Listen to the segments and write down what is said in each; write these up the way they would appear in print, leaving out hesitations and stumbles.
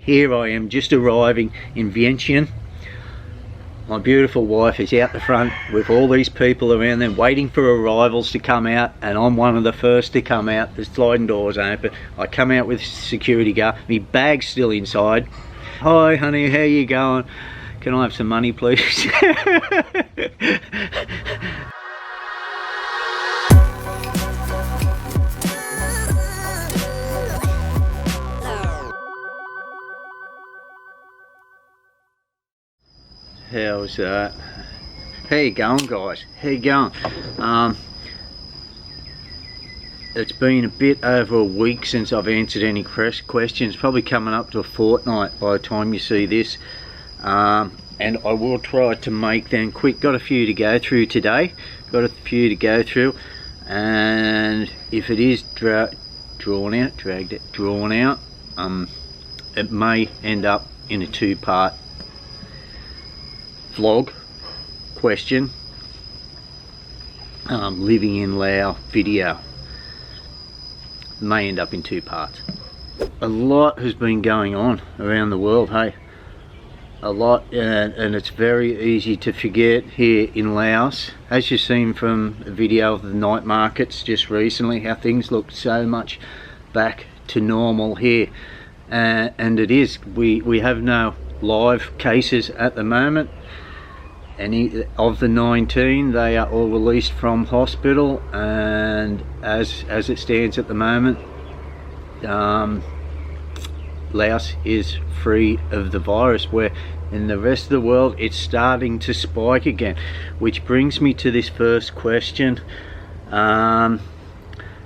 here I am just arriving in Vientiane. My beautiful wife is out the front with all these people around them waiting for arrivals to come out, and I'm one of the first to come out. The sliding doors open. I come out with security guard. My bag's still inside. Hi honey, how you going? Can I have some money please? How's that? How you going guys? How you going? It's been a bit over a week since I've answered any questions, probably coming up to a fortnight by the time you see this, and I will try to make them quick. Got a few to go through today, and if it is drawn out, it may end up in a two-part vlog question, living in Laos video. May end up in two parts. A lot has been going on around the world, hey, a lot, and it's very easy to forget here in Laos, as you've seen from a video of the night markets just recently, how things look so much back to normal here, and it is, we have no live cases at the moment. Any of the 19, they are all released from hospital, and as it stands at the moment, Laos is free of the virus, where in the rest of the world it's starting to spike again. Which brings me to this first question.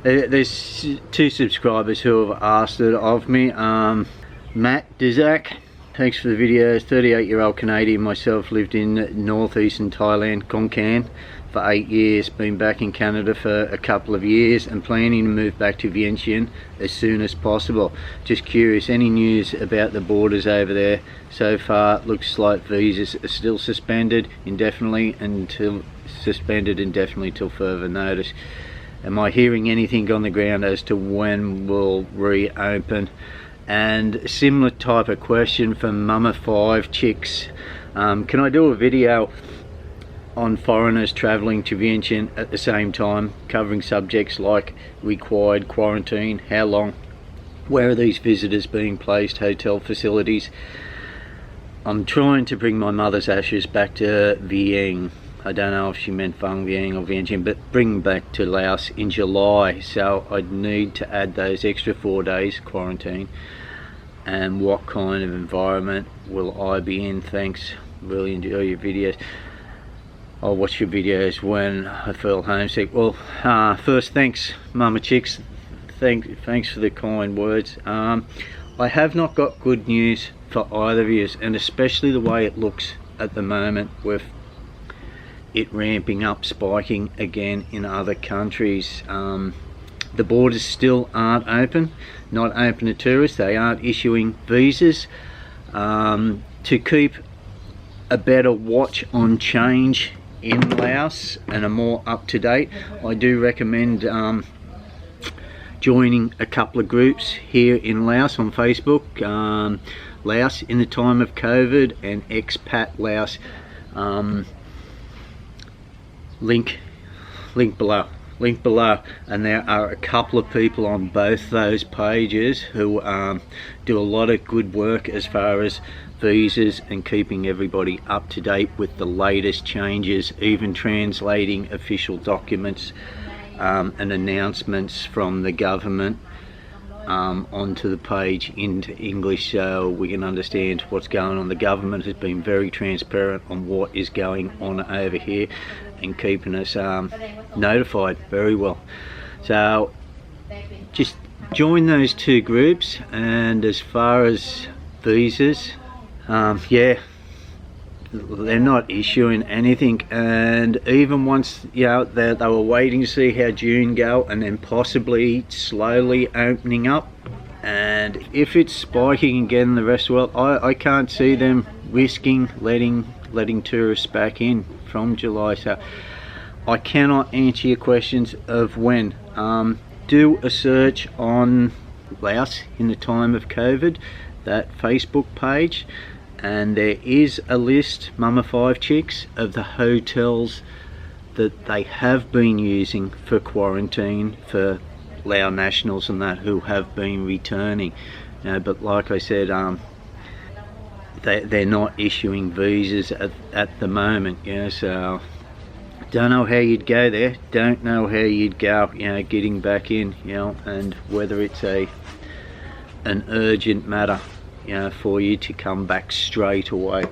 There's two subscribers who have asked it of me. Matt Dizak, thanks for the videos. 38-year-old Canadian, myself, lived in northeastern Thailand, Khon Kaen, for 8 years. Been back in Canada for a couple of years and planning to move back to Vientiane as soon as possible. Just curious, any news about the borders over there? So far, looks like visas are still suspended indefinitely till further notice. Am I hearing anything on the ground as to when we'll reopen? And similar type of question from Mama 5 Chicks. Can I do a video on foreigners travelling to Vientiane at the same time, covering subjects like required quarantine, how long, where are these visitors being placed, hotel facilities? I'm trying to bring my mother's ashes back to Vientiane. I don't know if she meant Vang Vieng or Vientiane, but bring back to Laos in July, so I'd need to add those extra 4 days quarantine. And what kind of environment will I be in? Thanks, really enjoy your videos. I'll watch your videos when I feel homesick. Well, first, thanks Mama Chicks, thanks for the kind words. I have not got good news for either of you, and especially the way it looks at the moment with it ramping up, spiking again in other countries. The borders still aren't open, not open to tourists. They aren't issuing visas. To keep a better watch on change in Laos and a more up-to-date, I do recommend joining a couple of groups here in Laos on Facebook. Laos in the time of COVID and Expat Laos. Link below, and there are a couple of people on both those pages who do a lot of good work as far as visas and keeping everybody up to date with the latest changes, even translating official documents and announcements from the government onto the page into English, so we can understand what's going on. The government has been very transparent on what is going on over here and keeping us notified very well. So just join those two groups. And as far as visas, yeah, they're not issuing anything, and even once, you know, they were waiting to see how June go and then possibly slowly opening up, and if it's spiking again in the rest of the world, I can't see them risking letting tourists back in from July. So I cannot answer your questions of when. Do a search on Laos in the time of COVID that Facebook page, and there is a list, Mama 5 Chicks, of the hotels that they have been using for quarantine for Lao nationals and that who have been returning. But like I said, they're not issuing visas at the moment, so don't know how you'd go there, don't know how you'd go, getting back in, and whether it's an urgent matter, for you to come back straight away.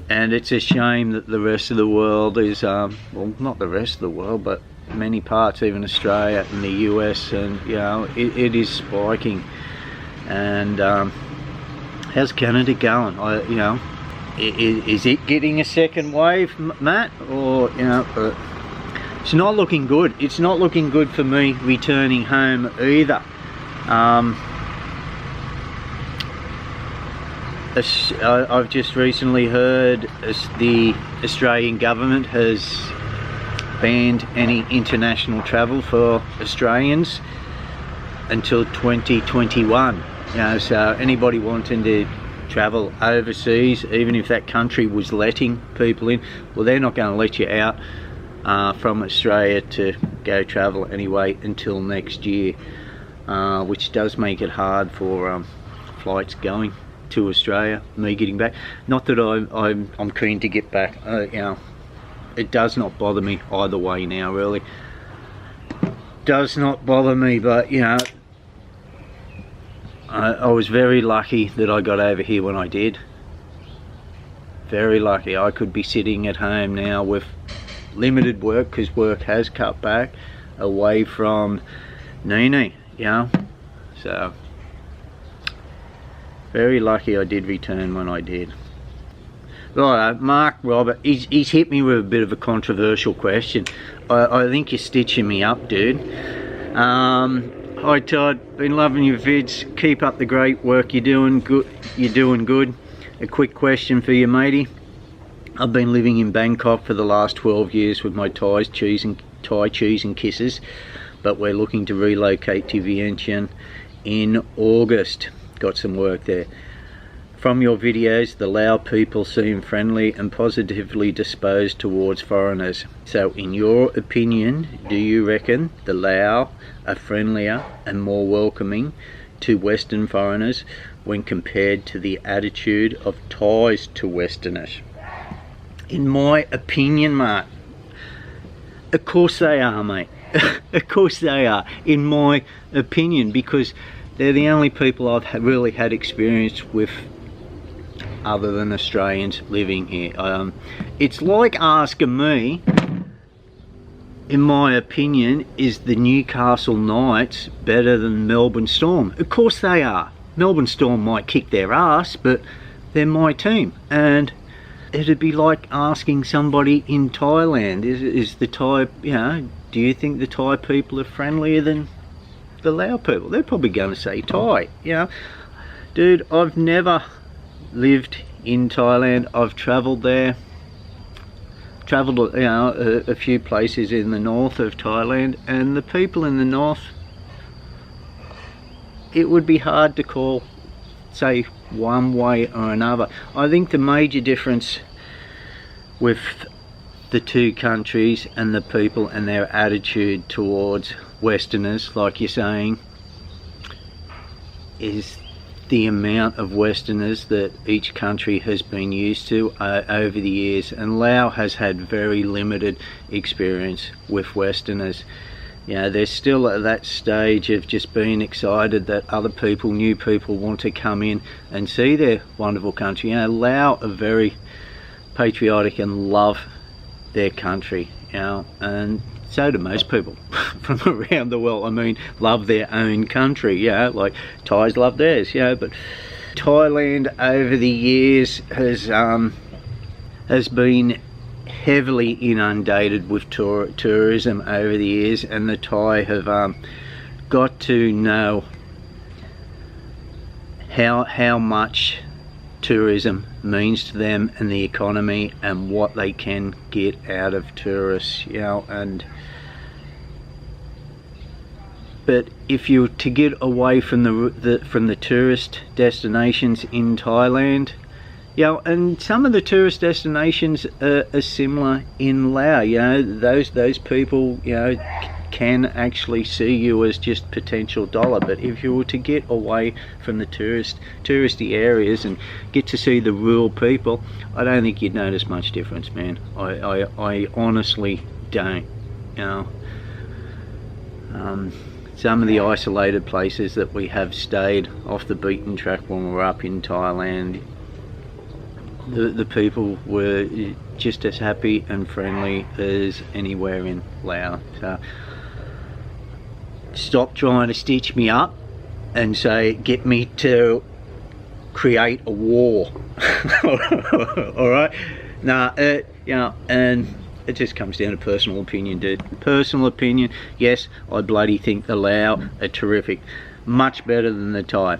And it's a shame that the rest of the world is, well, not the rest of the world, but many parts, even Australia and the US, and it is spiking. And how's Canada going? Is it getting a second wave, Matt? Or but it's not looking good. It's not looking good for me returning home either. I've just recently heard the Australian government has banned any international travel for Australians until 2021. So anybody wanting to travel overseas, even if that country was letting people in, well, they're not going to let you out from Australia to go travel anyway until next year, which does make it hard for flights going to Australia, me getting back. Not that I'm keen to get back, it does not bother me either way now, really does not bother me. But I was very lucky that I got over here when I did. Very lucky. I could be sitting at home now with limited work, because work has cut back, away from Neenee, so very lucky I did return when I did. Right, Mark Robert, he's hit me with a bit of a controversial question. I think you're stitching me up, dude. Hi Todd, been loving your vids. Keep up the great work you're doing. Good, you're doing good. A quick question for you, matey. I've been living in Bangkok for the last 12 years with my Thai cheese and kisses, but we're looking to relocate to Vientiane in August. Got some work there. From your videos, the Lao people seem friendly and positively disposed towards foreigners. So in your opinion, do you reckon the Lao are friendlier and more welcoming to Western foreigners when compared to the attitude of Thais to Westerners? In my opinion, Mark, of course they are, mate. Of course they are, in my opinion, because they're the only people I've really had experience with other than Australians living here. It's like asking me, in my opinion, is the Newcastle Knights better than Melbourne Storm? Of course they are. Melbourne Storm might kick their ass, but they're my team. And it'd be like asking somebody in Thailand, is the Thai, do you think the Thai people are friendlier than the Lao people? They're probably going to say Thai. Dude, I've never lived in Thailand. I've travelled there, a few places in the north of Thailand, and the people in the north, it would be hard to call, say, one way or another. I think the major difference with the two countries and the people and their attitude towards Westerners, like you're saying, is the amount of Westerners that each country has been used to over the years. And Laos has had very limited experience with Westerners. They're still at that stage of just being excited that other people, new people, want to come in and see their wonderful country. Laos are very patriotic and love their country, and so do most people from around the world. I mean, love their own country, like Thais love theirs, but Thailand over the years has been heavily inundated with tourism over the years, and the Thai have got to know how much tourism means to them and the economy, and what they can get out of tourists, and But if you were to get away from the tourist destinations in Thailand, you know, and some of the tourist destinations are similar in Laos, you know, those people, you know, can actually see you as just potential dollar. But if you were to get away from the touristy areas and get to see the rural people, I don't think you'd notice much difference, man. I honestly don't, you know. Some of the isolated places that we have stayed off the beaten track when we were up in Thailand, the people were just as happy and friendly as anywhere in Laos. So stop trying to stitch me up and say get me to create a war. All right, nah, you know, and it just comes down to personal opinion, dude. Personal opinion. Yes, I bloody think the Lao are terrific, much better than the Thai.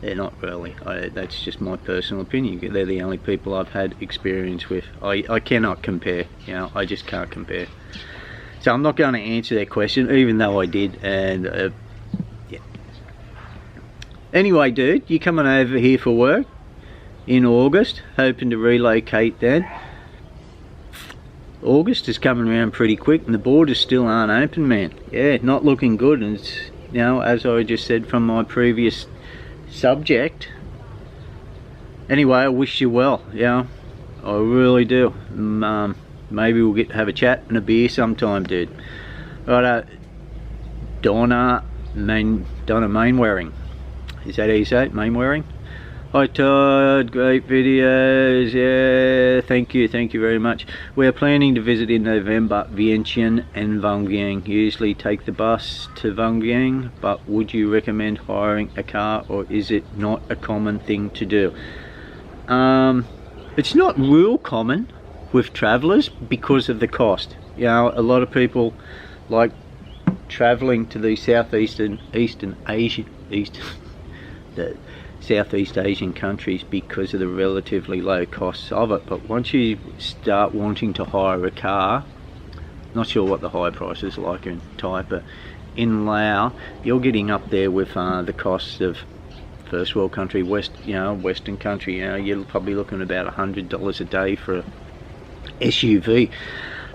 They're not really. That's just my personal opinion. They're the only people I've had experience with. I cannot compare, you know, I just can't compare. So I'm not going to answer that question, even though I did. And yeah. Anyway, dude, you coming over here for work in August, hoping to relocate then. August is coming around pretty quick and the borders still aren't open, man. Yeah, not looking good. And it's, you know, as I just said from my previous subject. Anyway, I wish you well, yeah, I really do. Maybe we'll get to have a chat and a beer sometime, dude. Right, Donna Mainwaring. Is that how you say it? Mainwaring? Hi Todd, great videos, yeah, thank you very much. We are planning to visit in November Vientiane and Vang Vieng. Usually take the bus to Vang Vieng, but would you recommend hiring a car, or is it not a common thing to do? It's not real common with travellers because of the cost. You know, a lot of people like travelling to the Southeast Asian countries because of the relatively low costs of it. But once you start wanting to hire a car, not sure what the high prices are like in Thai, but in Laos you're getting up there with the costs of first world country, western country. You know, you're probably looking at about $100 a day for a SUV.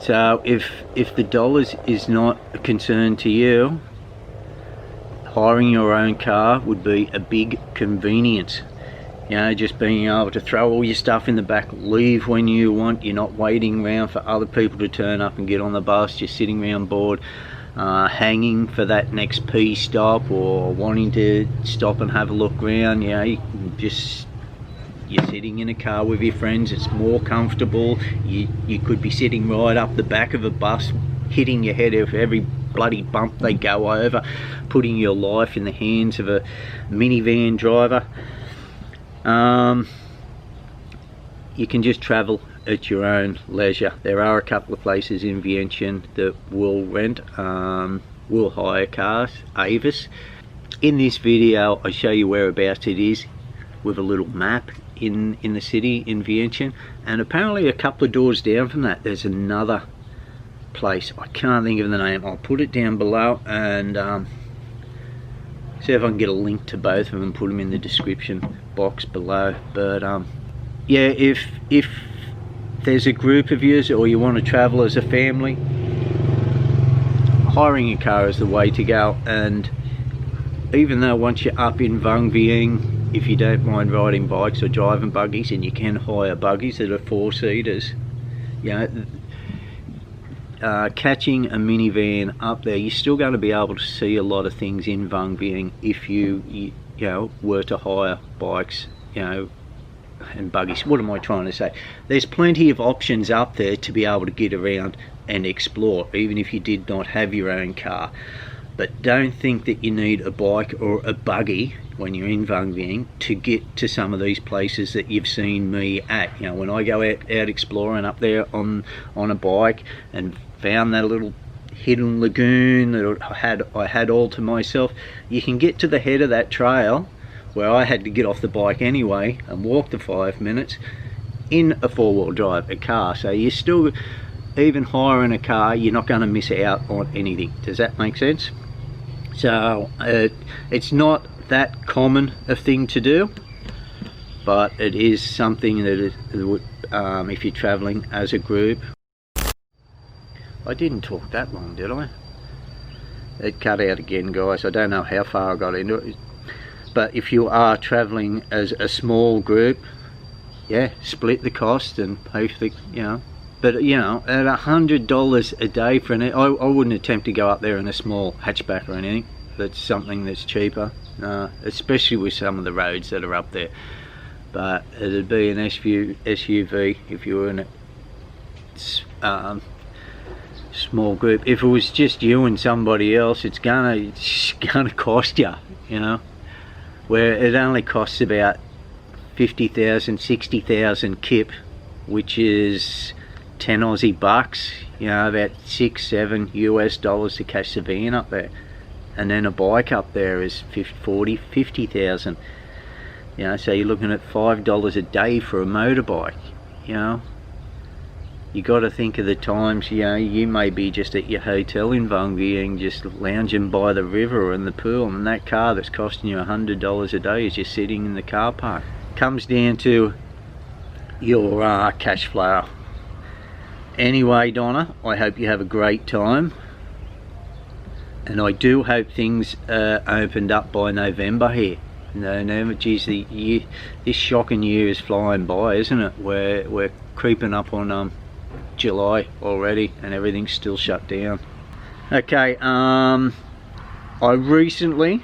So if the dollars is not a concern to you, hiring your own car would be a big convenience. You know, just being able to throw all your stuff in the back, leave when you want. You're not waiting around for other people to turn up and get on the bus. You're sitting around bored, hanging for that next P stop, or wanting to stop and have a look around. You know, you're sitting in a car with your friends. It's more comfortable. You could be sitting right up the back of a bus, hitting your head with every bloody bump they go over, putting your life in the hands of a minivan driver. You can just travel at your own leisure. There are a couple of places in Vientiane that will rent, will hire cars, Avis. In this video I show you whereabouts it is with a little map in the city in Vientiane, and apparently a couple of doors down from that there's another place. I can't think of the name. I'll put it down below and see if I can get a link to both of them and put them in the description box below. But yeah, if there's a group of you or you want to travel as a family, hiring a car is the way to go. And even though once you're up in Vang Vieng, if you don't mind riding bikes or driving buggies, and you can hire buggies that are 4-seaters, you know, catching a minivan up there, you're still going to be able to see a lot of things in Vang Vieng if you know, were to hire bikes, you know, and buggies. What am I trying to say? There's plenty of options up there to be able to get around and explore, even if you did not have your own car. But don't think that you need a bike or a buggy when you're in Vang Vieng to get to some of these places that you've seen me at. You know, when I go out exploring up there on a bike and found that little hidden lagoon that I had all to myself, you can get to the head of that trail where I had to get off the bike anyway and walk the 5 minutes in a 4-wheel drive, a car. So you still even hiring a car, you're not going to miss out on anything. Does that make sense? So it's not that common a thing to do, but it is something that if you're traveling as a group. I didn't talk that long, did I? It cut out again, guys. I don't know how far I got into it, but if you are traveling as a small group, yeah, split the cost and pay for the, you know. But you know, at $100 a day for I wouldn't attempt to go up there in a small hatchback or anything. That's something that's cheaper, especially with some of the roads that are up there. But it'd be an SUV if you were in a small group. If it was just you and somebody else, it's gonna cost you, you know. Where it only costs about 50,000, 60,000 kip, which is 10 Aussie bucks, you know, about $6-7 US to catch the van up there. And then a bike up there is 50,000, you know, so you're looking at $5 a day for a motorbike. You know, you got to think of the times, you know, you may be just at your hotel in Vangvi and just lounging by the river or in the pool, and that car that's costing you $100 a day is just sitting in the car park. Comes down to your cash flow. Anyway, Donna, I hope you have a great time, and I do hope things opened up by November here. No, geez, this shocking year is flying by, isn't it? We're creeping up on July already, and everything's still shut down. Okay, I recently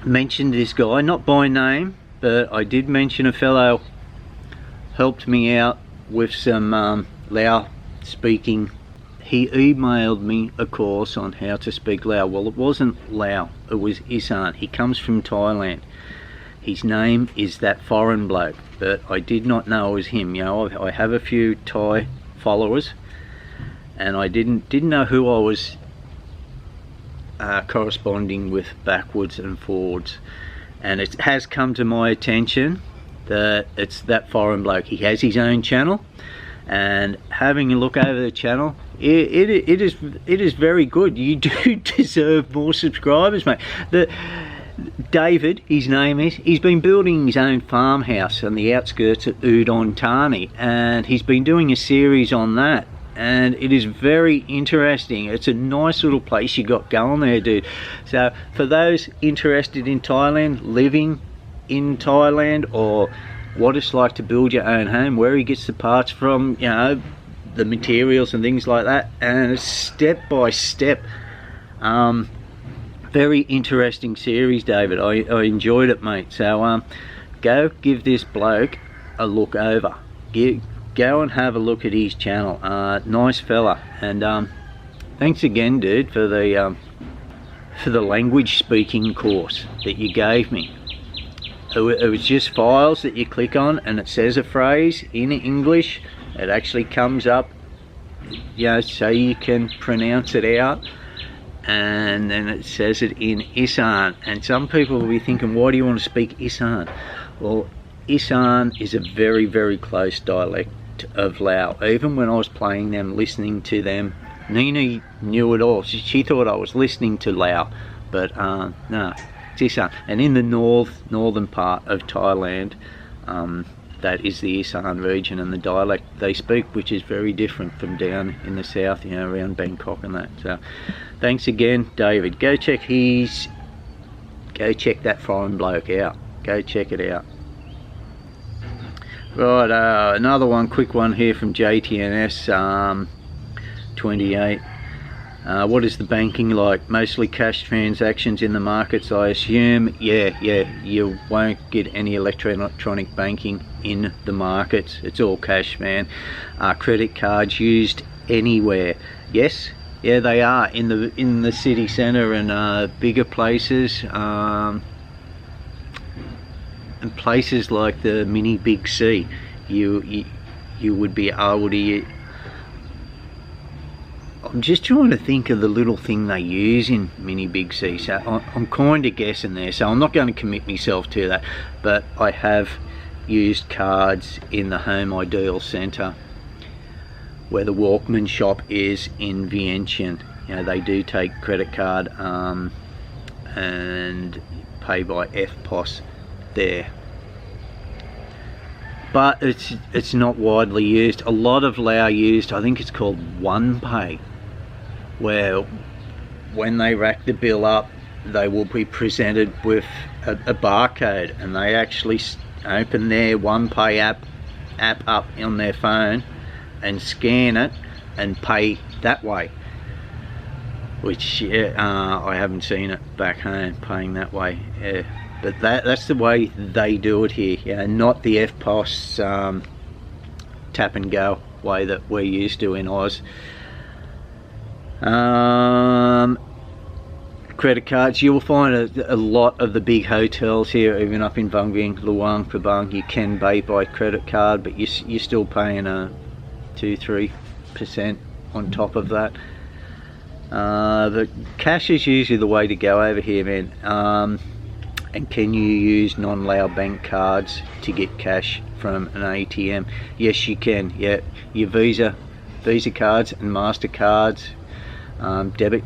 mentioned this guy, not by name, but I did mention a fellow helped me out with some Lao speaking. He emailed me a course on how to speak Lao. Well, it wasn't Lao, it was Isan. He comes from Thailand. His name is that foreign bloke, but I did not know it was him. You know, I have a few Thai followers, and I didn't know who I was corresponding with backwards and forwards. And it has come to my attention that it's that foreign bloke. He has his own channel, and having a look over the channel, it is very good. You do deserve more subscribers, mate. David, his name is, he's been building his own farmhouse on the outskirts of Udon Thani, and he's been doing a series on that, and it is very interesting. It's a nice little place you got going there, dude. So for those interested in Thailand, living in Thailand, or what it's like to build your own home, where he gets the parts from, you know, the materials and things like that, and it's step by step. Very interesting series, David. I enjoyed it, mate. So go give this bloke a look over. Go and have a look at his channel. Nice fella. And thanks again, dude, for the language speaking course that you gave me. It was just files that you click on, and it says a phrase in English. It actually comes up, you know, so you can pronounce it out, and then it says it in Isan. And some people will be thinking, why do you want to speak Isan? Well, Isan is a very, very close dialect of Lao. Even when I was playing them, listening to them, Neenee knew it all. She thought I was listening to Lao, but no, it's Isan. And in the northern part of Thailand, that is the Isan region, and the dialect they speak, which is very different from down in the south, you know, around Bangkok and that. So thanks again, David. Go check that foreign bloke out. Go check it out. Right, another one, quick one here from JTNS 28. What is the banking like? Mostly cash transactions in the markets, I assume. Yeah, you won't get any electronic banking in the markets. It's all cash, man. Credit cards used anywhere. Yes, yeah, they are in the city centre and bigger places, and places like the mini Big C. You would be able to. I'm just trying to think of the little thing they use in Mini Big C, so I'm kind of guessing there, so I'm not going to commit myself to that, but I have used cards in the Home Ideal Centre where the Walkman shop is in Vientiane. You know, they do take credit card and pay by FPOS there, but it's not widely used. A lot of Lao used, I think it's called OnePay, where when they rack the bill up, they will be presented with a barcode, and they actually open their OnePay app up on their phone and scan it and pay that way, which I haven't seen it back home, paying that way. But that's the way they do it here. Yeah, not the FPOS tap and go way that we're used to in Oz. Credit cards, you will find a lot of the big hotels here, even up in Vung Vieng, Luang Prabang, you can pay by credit card, but you're still paying a 2-3% on top of that. The cash is usually the way to go over here, man. And can you use non-Lao bank cards to get cash from an ATM? Yes, you can. Yeah, your Visa cards and MasterCards, debit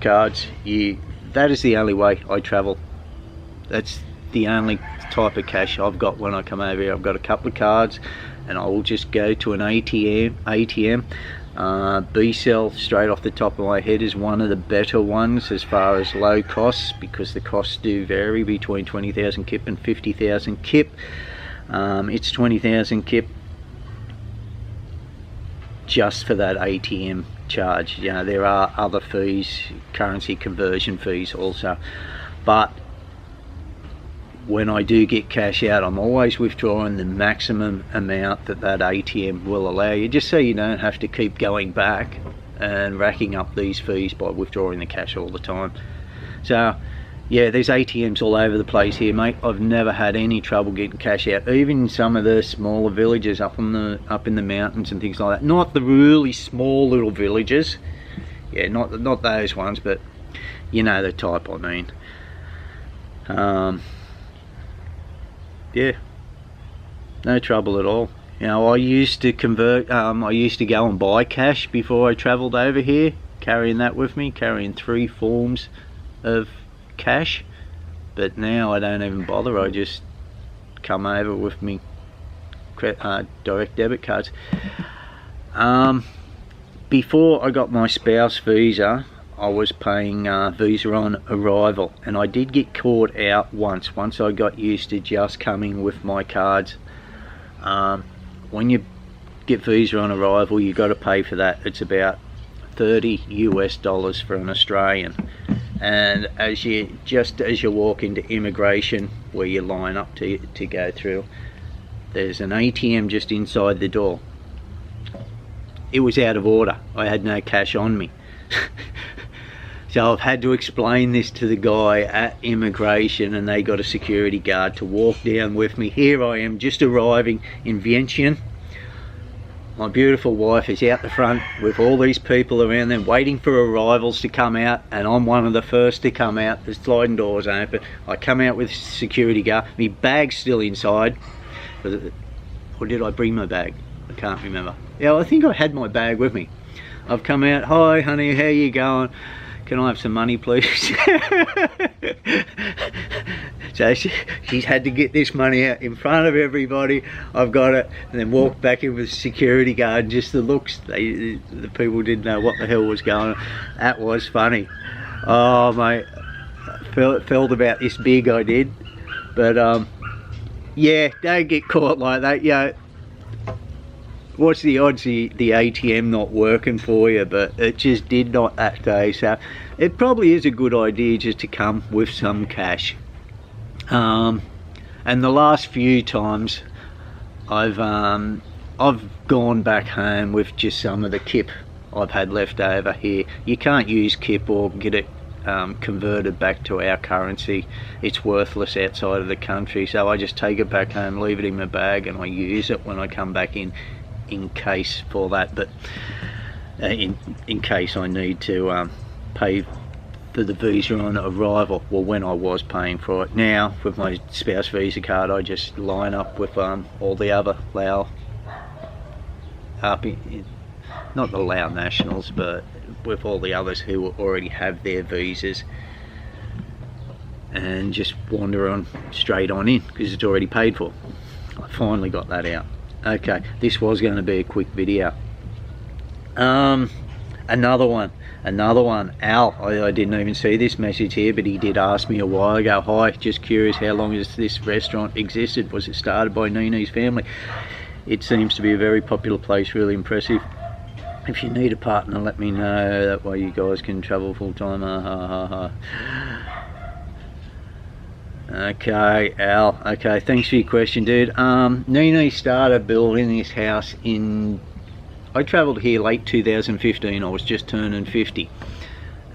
cards, that is the only way I travel. That's the only type of cash I've got when I come over here. I've got a couple of cards, and I will just go to an ATM. B-Cell, straight off the top of my head, is one of the better ones as far as low costs, because the costs do vary between 20,000 kip and 50,000 kip. It's 20,000 kip just for that ATM charge. You know, there are other fees, currency conversion fees also, but when I do get cash out, I'm always withdrawing the maximum amount that ATM will allow you, just so you don't have to keep going back and racking up these fees by withdrawing the cash all the time. So yeah, there's ATMs all over the place here, mate. I've never had any trouble getting cash out, even in some of the smaller villages up in the mountains and things like that. Not the really small little villages, yeah, not those ones, but you know the type I mean. Yeah, no trouble at all. You know, I used to convert, I used to go and buy cash before I travelled over here, carrying that with me, carrying 3 forms of cash, but now I don't even bother. I just come over with me direct debit cards. Before I got my spouse visa, I was paying visa on arrival, and I did get caught out once I got used to just coming with my cards. When you get visa on arrival, you got to pay for that. It's about $30 US for an Australian, and as you walk into immigration, where you line up to go through, there's an ATM just inside the door. It was out of order. I had no cash on me. So I've had to explain this to the guy at immigration, and they got a security guard to walk down with me. Here I am, just arriving in Vientiane. My beautiful wife is out the front with all these people around them waiting for arrivals to come out, and I'm one of the first to come out. The sliding doors open. I come out with security guard. My bag's still inside. Or did I bring my bag? I can't remember. Yeah, I think I had my bag with me. I've come out. Hi honey, how you going? Can I have some money please? So she's had to get this money out in front of everybody. I've got it, and then walked back in with security guard, and just the looks, the people didn't know what the hell was going on. That was funny. Oh mate, felt about this big, I did. But yeah, don't get caught like that. Yeah, what's the odds the ATM not working for you? But it just did not that day. So it probably is a good idea just to come with some cash. And the last few times I've gone back home with just some of the kip I've had left over here. You can't use kip or get it converted back to our currency. It's worthless outside of the country, so I just take it back home, leave it in my bag, and I use it when I come back in case for that. But in case I need to pay for the visa on arrival, well, when I was paying for it. Now with my spouse visa card, I just line up with all the other Lao not the Lao nationals, but with all the others who already have their visas, and just wander on straight on in because it's already paid for. I finally got that out. Okay, this was going to be a quick video. Another one, Al. I didn't even see this message here, but he did ask me a while ago. Hi, just curious, how long has this restaurant existed? Was it started by Neenee's family? It seems to be a very popular place, really impressive. If you need a partner, let me know, that way you guys can travel full time. Okay, Al. Okay, thanks for your question, dude. Neenee started building this house in, I travelled here late 2015. I was just turning 50,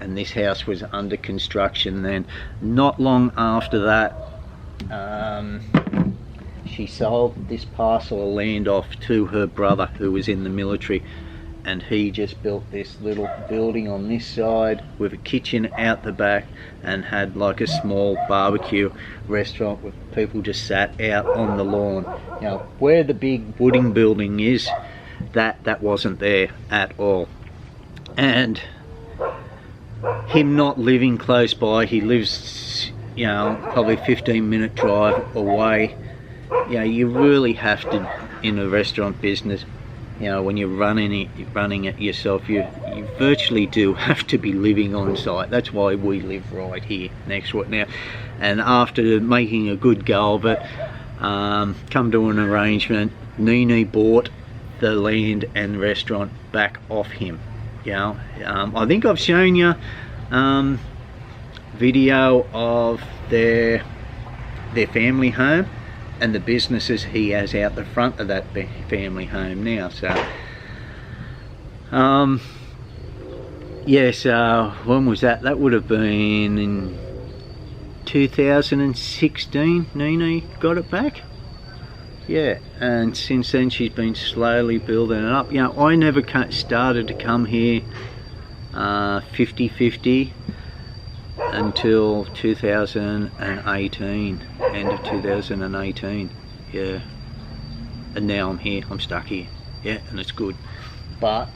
and this house was under construction then. Not long after that, she sold this parcel of land off to her brother, who was in the military, and he just built this little building on this side with a kitchen out the back, and had like a small barbecue restaurant where people just sat out on the lawn. Now, where the big wooden building is, that wasn't there at all. And him not living close by, he lives, you know, probably 15-minute drive away. You know, you really have to, in a restaurant business, you know, when you're running it yourself, you virtually do have to be living on site. That's why we live right here next to it now. And after making a good go of it, come to an arrangement, Neenee bought the land and restaurant back off him. You know, I think I've shown you video of their family home and the businesses he has out the front of that family home now. So yeah, so when was that? That would have been in 2016 Neenee got it back. Yeah, and since then she's been slowly building it up. You know, I never started to come here 50-50 until 2018, end of 2018. Yeah, and now I'm here, I'm stuck here. Yeah, and it's good. But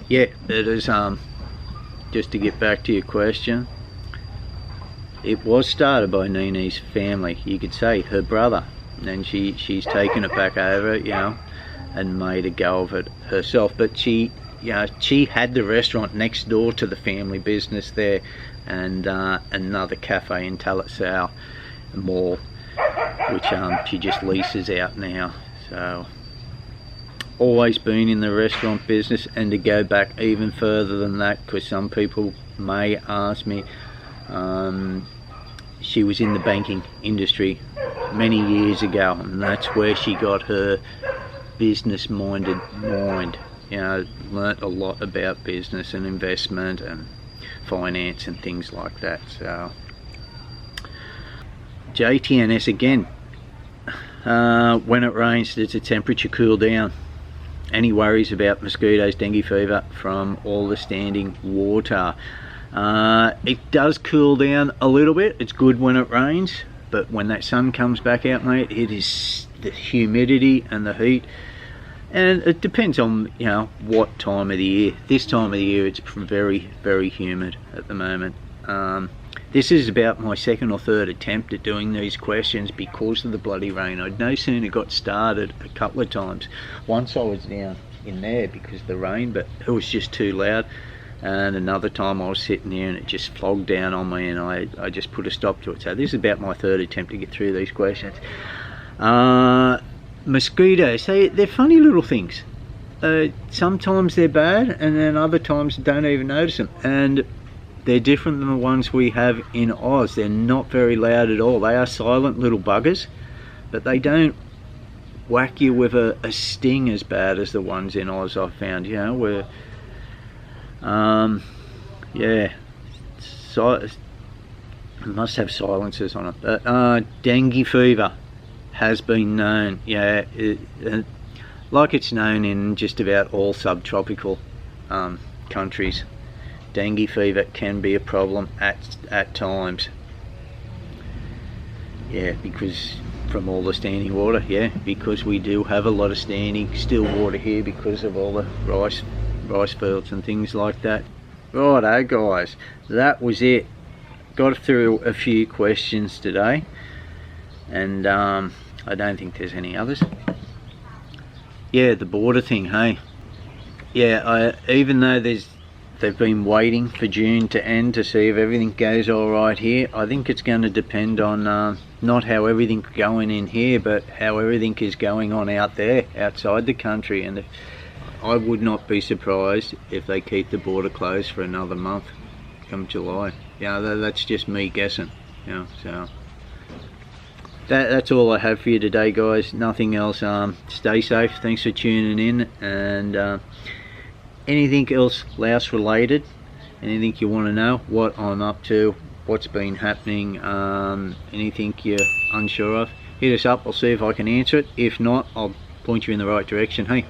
yeah, it is, just to get back to your question, it was started by Neenee's family, you could say, her brother, and she's taken it back over, you know, and made a go of it herself. But she had the restaurant next door to the family business there, and another cafe in Talat Mall, which she just leases out now. So always been in the restaurant business. And to go back even further than that, because some people may ask me, she was in the banking industry many years ago, and that's where she got her business minded mind. You know, learnt a lot about business and investment and finance and things like that. So JTNS again, when it rains does the temperature cool down? Any worries about mosquitoes, dengue fever from all the standing water? It does cool down a little bit. It's good when it rains, but when that sun comes back out, mate, it is the humidity and the heat. And it depends on, you know, what time of the year. This time of the year it's very, very humid at the moment. This is about my second or third attempt at doing these questions because of the bloody rain. I'd no sooner got started a couple of times. Once I was down in there because of the rain, but it was just too loud. And another time I was sitting there and it just flogged down on me, and I just put a stop to it. So this is about my third attempt to get through these questions. Mosquitoes, they're funny little things. Sometimes they're bad, and then other times don't even notice them. And they're different than the ones we have in Oz. They're not very loud at all. They are silent little buggers, but they don't whack you with a sting as bad as the ones in Oz I've found, you know, where yeah, so must have silencers on it. But dengue fever has been known, yeah, like it's known in just about all subtropical countries. Dengue fever can be a problem at times. Yeah, because from all the standing water, yeah, because we do have a lot of standing still water here because of all the rice fields and things like that. Righto guys, that was it. Got through a few questions today, and I don't think there's any others. Yeah, the border thing, hey. Yeah, even though they've been waiting for June to end to see if everything goes all right here, I think it's going to depend on not how everything's going in here, but how everything is going on out there, outside the country. And I would not be surprised if they keep the border closed for another month come July. Yeah, that's just me guessing. You know, so that's all I have for you today, guys. Nothing else. Stay safe. Thanks for tuning in, and anything else Laos related, anything you want to know, what I'm up to, what's been happening, anything you're unsure of, hit us up. I'll see if I can answer it. If not, I'll point you in the right direction. Hey.